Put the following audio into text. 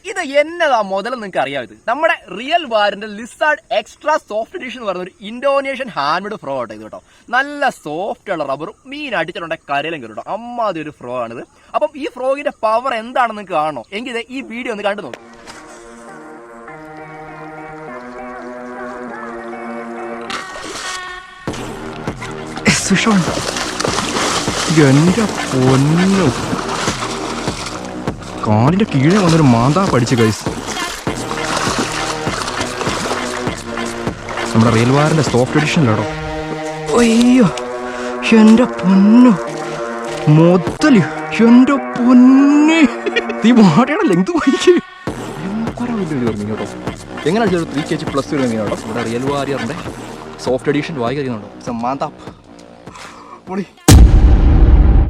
ഇത് എന്നതാ മുതലെന്ന് നിങ്ങൾക്ക് അറിയാം. ഇത് നമ്മുടെ റിയൽ വാറിന്റെ ലിസാർഡ് എക്സ്ട്രാ സോഫ്റ്റ് എഡിഷൻ എന്ന് പറയുന്ന ഒരു ഇന്തോനേഷ്യൻ ഹാൻഡ്മെയ്ഡ് ഫ്രോ ആട്ടോ ഇത് കേട്ടോ. നല്ല സോഫ്റ്റ് ഉള്ള റബ്ബറും മീൻ അടിച്ചിട്ടുണ്ടെങ്കിൽ കരയിലും കയറും കേട്ടോ. അമ്മാതി ഒരു ഫ്രോ ആണിത്. അപ്പം ഈ ഫ്രോഗിന്റെ പവർ എന്താണെന്ന് നിങ്ങൾക്ക് കാണണോ എങ്കിൽ ഇത് ഈ വീഡിയോ ഒന്ന് കണ്ടു നോക്കും. എന്റെ പൊന്നു, കാലിന്റെ കീഴെ വന്നൊരു മാന്താ പഠിച്ചു ഗൈസ്. നമ്മുടെ റിയൽ വാറിന്റെ സോഫ്റ്റ് എഡിഷനിലാണോ? അയ്യോ എന്റെ പൊന്നു മൊത്തല്, എന്റെ പൊന്നെ ഈ വാടയുടെ ലെങ്ത് പോയിക്ക് കേട്ടോ. എങ്ങനെ 3 kg പ്ലസ് വരുന്ന കേട്ടോ. നമ്മുടെ റിയൽ വാരിയറിന്റെ സോഫ്റ്റ് എഡിഷൻ വായി കഴിയുന്നുണ്ടോ? മാന്താ പൊളി.